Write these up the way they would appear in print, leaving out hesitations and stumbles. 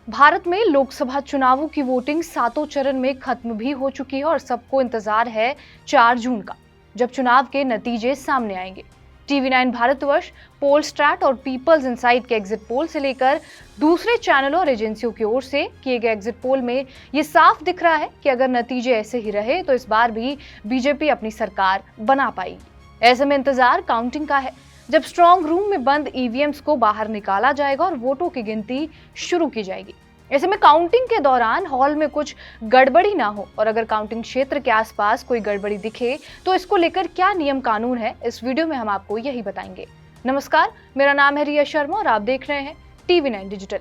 भारत में लोकसभा चुनावों की वोटिंग सातों चरण में खत्म भी हो चुकी है और सबको इंतजार है 4 जून का, जब चुनाव के नतीजे सामने आएंगे। टीवी9 भारतवर्ष, पोलस्ट्रैट और पीपल्स इनसाइट के एग्जिट पोल से लेकर दूसरे चैनलों और एजेंसियों की ओर से किए गए एग्जिट पोल में ये साफ दिख रहा है कि अगर नतीजे ऐसे ही रहे तो इस बार भी बीजेपी अपनी सरकार बना पाएगी। ऐसे में इंतजार काउंटिंग का है, जब स्ट्रांग रूम में बंद ईवीएम्स को बाहर निकाला जाएगा और वोटों की गिनती शुरू की जाएगी। ऐसे में काउंटिंग के दौरान हॉल में कुछ गड़बड़ी ना हो, और अगर काउंटिंग क्षेत्र के आसपास कोई गड़बड़ी दिखे तो इसको लेकर क्या नियम कानून है, इस वीडियो में हम आपको यही बताएंगे। नमस्कार, मेरा नाम है रिया शर्मा और आप देख रहे हैं टीवी9 डिजिटल।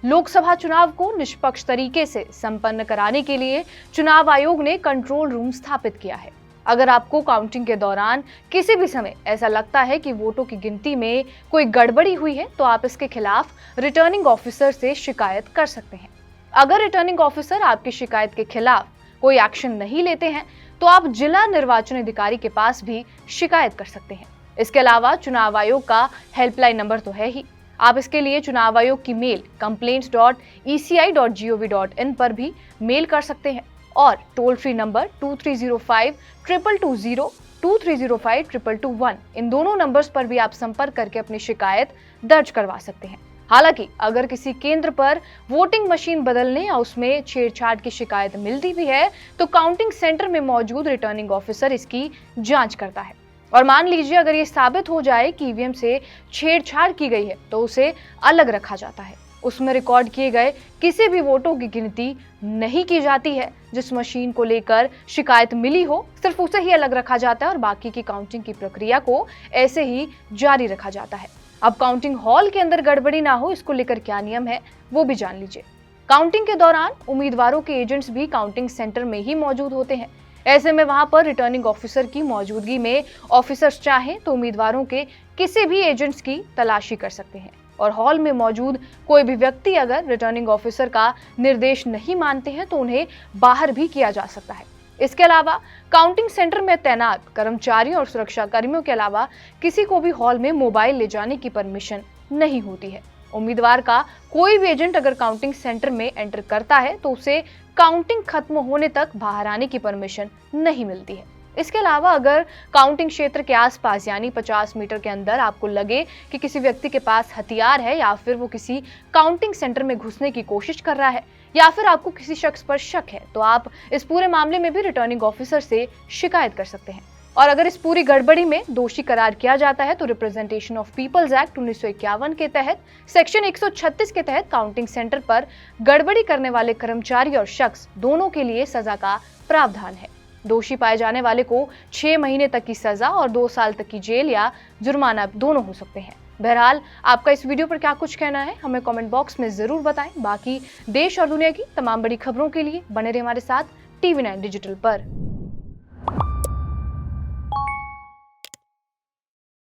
लोकसभा चुनाव को निष्पक्ष तरीके से संपन्न कराने के लिए चुनाव आयोग ने कंट्रोल रूम स्थापित किया है। अगर आपको काउंटिंग के दौरान किसी भी समय ऐसा लगता है कि वोटों की गिनती में कोई गड़बड़ी हुई है तो आप इसके खिलाफ रिटर्निंग ऑफिसर से शिकायत कर सकते हैं। अगर रिटर्निंग ऑफिसर आपकी शिकायत के खिलाफ कोई एक्शन नहीं लेते हैं तो आप जिला निर्वाचन अधिकारी के पास भी शिकायत कर सकते हैं। इसके अलावा चुनाव आयोग का हेल्पलाइन नंबर तो है ही, आप इसके लिए चुनाव आयोग की मेल complaints.eci.gov.in पर भी मेल कर सकते हैं और टोल फ्री नंबर 2305-222-0, 2305-222-1 इन दोनों नंबर्स पर भी आप संपर्क करके अपनी शिकायत दर्ज करवा सकते हैं। हालांकि अगर किसी केंद्र पर वोटिंग मशीन बदलने या उसमें छेड़छाड़ की शिकायत मिलती भी है तो काउंटिंग सेंटर में मौजूद रिटर्निंग ऑफिसर इसकी जांच करता है। और मान लीजिए अगर ये साबित हो जाए कि ईवीएम से छेड़छाड़ की गई है तो उसे अलग रखा जाता है। उसमें रिकॉर्ड किए गए किसी भी वोटों की गिनती नहीं की जाती है। जिस मशीन को लेकर शिकायत मिली हो सिर्फ उसे ही अलग रखा जाता है और बाकी की काउंटिंग की प्रक्रिया को ऐसे ही जारी रखा जाता है। अब काउंटिंग हॉल के अंदर गड़बड़ी ना हो, इसको लेकर क्या नियम है वो भी जान लीजिए। काउंटिंग के दौरान उम्मीदवारों के एजेंट्स भी काउंटिंग सेंटर में ही मौजूद होते हैं। ऐसे में वहां पर रिटर्निंग ऑफिसर की मौजूदगी में ऑफिसर्स चाहें तो उम्मीदवारों के किसी भी एजेंट्स की तलाशी कर सकते हैं और हॉल में मौजूद कोई भी व्यक्ति अगर रिटर्निंग ऑफिसर का निर्देश नहीं मानते हैं तो उन्हें बाहर भी किया जा सकता है। इसके अलावा काउंटिंग सेंटर में तैनात कर्मचारियों और सुरक्षा कर्मियों के अलावा किसी को भी हॉल में मोबाइल ले जाने की परमिशन नहीं होती है। उम्मीदवार का कोई भी एजेंट अगर काउंटिंग सेंटर में एंटर करता है तो उसे काउंटिंग खत्म होने तक बाहर आने की परमिशन नहीं मिलती है। इसके अलावा अगर काउंटिंग क्षेत्र के आसपास यानी 50 मीटर के अंदर आपको लगे कि किसी व्यक्ति के पास हथियार है या फिर वो किसी काउंटिंग सेंटर में घुसने की कोशिश कर रहा है या फिर आपको किसी शख्स पर शक है तो आप इस पूरे मामले में भी रिटर्निंग ऑफिसर से शिकायत कर सकते हैं। और अगर इस पूरी गड़बड़ी में दोषी करार किया जाता है तो रिप्रेजेंटेशन ऑफ पीपल्स एक्ट 1951 के तहत सेक्शन 136 के तहत काउंटिंग सेंटर पर गड़बड़ी करने वाले कर्मचारी और शख्स दोनों के लिए सजा का प्रावधान है। दोषी पाए जाने वाले को 6 महीने तक की सजा और 2 साल तक की जेल या जुर्माना दोनों हो सकते हैं। बहरहाल आपका इस वीडियो पर क्या कुछ कहना है हमें कमेंट बॉक्स में जरूर बताएं। बाकी देश और दुनिया की तमाम बड़ी खबरों के लिए बने रहिए हमारे साथ टीवी9 डिजिटल पर।